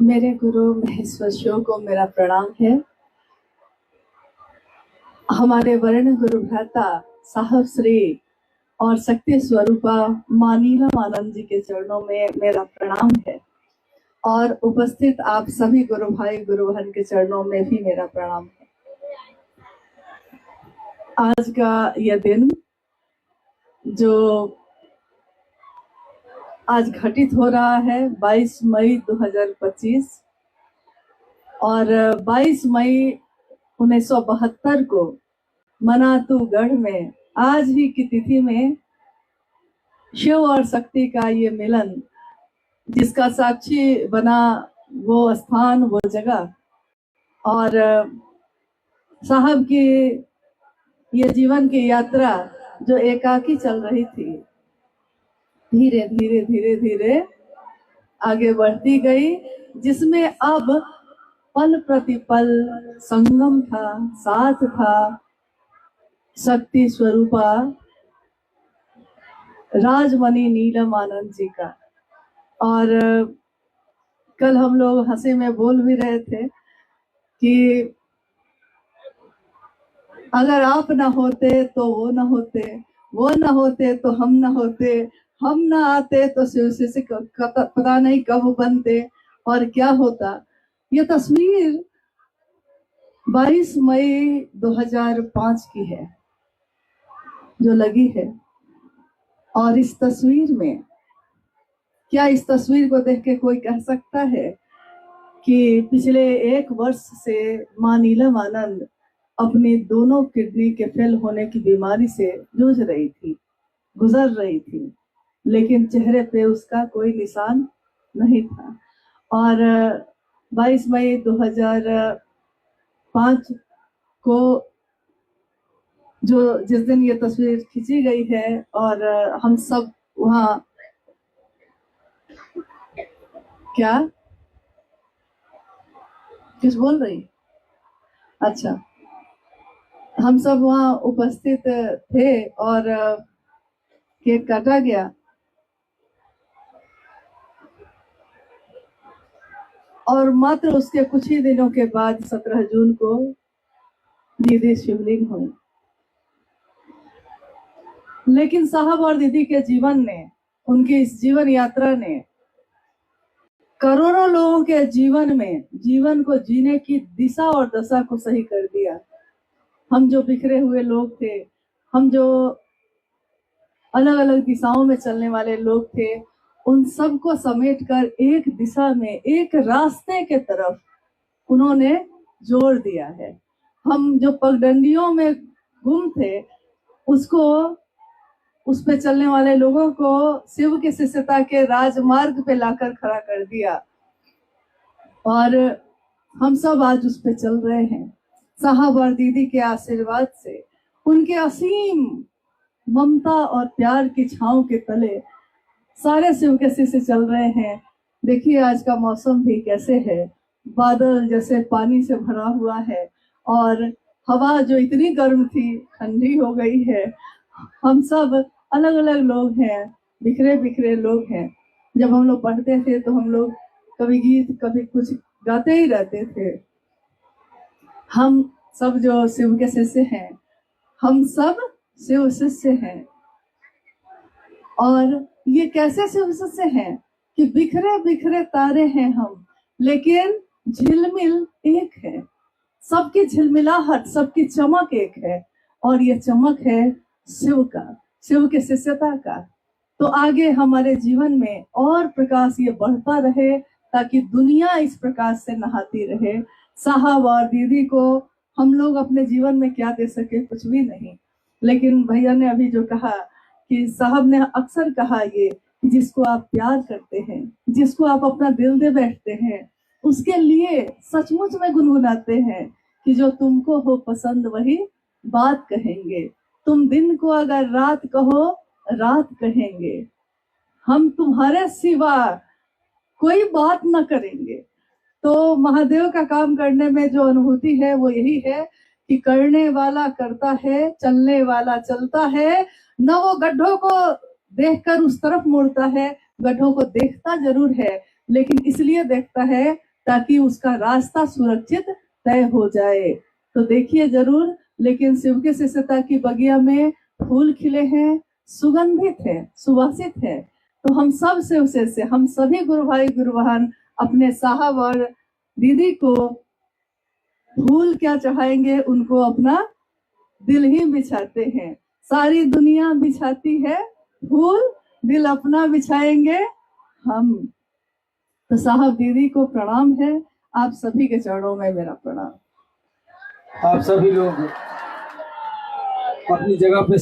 मेरे गुरु महेश्वरियों को मेरा प्रणाम है। हमारे वर्ण गुरु भ्राता साहब श्री और शक्ति स्वरूपा मां नीलम आनंद जी के चरणों में मेरा प्रणाम है और उपस्थित आप सभी गुरु भाई गुरु बहन के चरणों में भी मेरा प्रणाम है। आज का यह दिन जो आज घटित हो रहा है 22 मई 2025 और 22 मई 1972 को मनातूगढ़ में आज ही की तिथि में शिव और शक्ति का ये मिलन, जिसका साक्षी बना वो स्थान, वो जगह, और साहब की ये जीवन की यात्रा जो एकाकी चल रही थी, धीरे धीरे धीरे धीरे आगे बढ़ती गई, जिसमें अब पल प्रतिपल संगम था, साथ था शक्ति स्वरूपा राजमणि नीलम आनंद जी का। और कल हम लोग हंसी में बोल भी रहे थे कि अगर आप ना होते तो वो ना होते, वो ना होते तो हम ना होते, हम ना आते तो शिव से पता नहीं कब बनते और क्या होता। ये तस्वीर 22 मई 2005 की है जो लगी है। और इस तस्वीर में क्या, इस तस्वीर को देख के कोई कह सकता है कि पिछले 1 वर्ष से मां नीलम आनंद अपनी दोनों किडनी के फेल होने की बीमारी से जूझ रही थी, गुजर रही थी, लेकिन चेहरे पे उसका कोई निशान नहीं था। और 22 मई 2005 को जिस दिन ये तस्वीर खींची गई है और हम सब वहां, क्या कुछ बोल रही? अच्छा, हम सब वहां उपस्थित थे और केक काटा गया और मात्र उसके कुछ ही दिनों के बाद 17 जून को दीदी शिवलिंग हुई। लेकिन साहब और दीदी के जीवन ने, उनकी इस जीवन यात्रा ने करोड़ों लोगों के जीवन में जीवन को जीने की दिशा और दशा को सही कर दिया। हम जो बिखरे हुए लोग थे, हम जो अलग अलग दिशाओं में चलने वाले लोग थे, उन सबको समेटकर एक दिशा में, एक रास्ते के तरफ उन्होंने जोड़ दिया है। हम जो पगडंडियों में गुम थे, उसको, उस पे चलने वाले लोगों को शिव की शिष्यता के राजमार्ग पे लाकर खड़ा कर दिया और हम सब आज उस पे चल रहे हैं। साहब और दीदी के आशीर्वाद से, उनके असीम ममता और प्यार की छांव के तले सारे शिव के शिष्य चल रहे हैं। देखिए आज का मौसम भी कैसे है, बादल जैसे पानी से भरा हुआ है और हवा जो इतनी गर्म थी ठंडी हो गई है। हम सब अलग अलग लोग हैं, बिखरे बिखरे लोग हैं। जब हम लोग पढ़ते थे तो हम लोग कभी गीत कभी कुछ गाते ही रहते थे। हम सब जो शिव के शिष्य हैं, हम सब शिव शिष्य हैं। और ये कैसे शिव शिष्य हैं कि बिखरे बिखरे तारे हैं हम, लेकिन झिलमिल एक है। सबकी झिलमिलाहट, सबकी चमक एक है और ये चमक है शिव का, शिव के शिष्यता का। तो आगे हमारे जीवन में और प्रकाश ये बढ़ता रहे ताकि दुनिया इस प्रकाश से नहाती रहे। साहब और दीदी को हम लोग अपने जीवन में क्या दे सके, कुछ भी नहीं। लेकिन भैया ने अभी जो कहा कि साहब ने अक्सर कहा ये, जिसको आप प्यार करते हैं, जिसको आप अपना दिल दे बैठते हैं, उसके लिए सचमुच में गुनगुनाते हैं कि जो तुमको हो पसंद वही बात कहेंगे। तुम दिन को अगर रात कहो रात कहेंगे, हम तुम्हारे सिवा कोई बात न करेंगे। तो महादेव का काम करने में जो अनुभूति है वो यही है कि करने वाला करता है, चलने वाला चलता है। न वो गड्ढों को देखकर उस तरफ मुड़ता है, गड्ढों को देखता जरूर है, लेकिन इसलिए देखता है ताकि उसका रास्ता सुरक्षित तय हो जाए। तो देखिए जरूर, लेकिन शिव के शिष्यता की बगिया में फूल खिले हैं, सुगंधित है, सुवासित है। तो हम सब शिव शिष्य, हम सभी गुरु भाई गुरु बहन अपने साहब और दीदी को फूल क्या चढ़ाएंगे, उनको अपना दिल ही बिछाते हैं। सारी दुनिया बिछाती है फूल, दिल अपना बिछाएंगे हम। तो साहब दीदी को प्रणाम है, आप सभी के चरणों में मेरा प्रणाम। आप सभी लोग अपनी जगह पे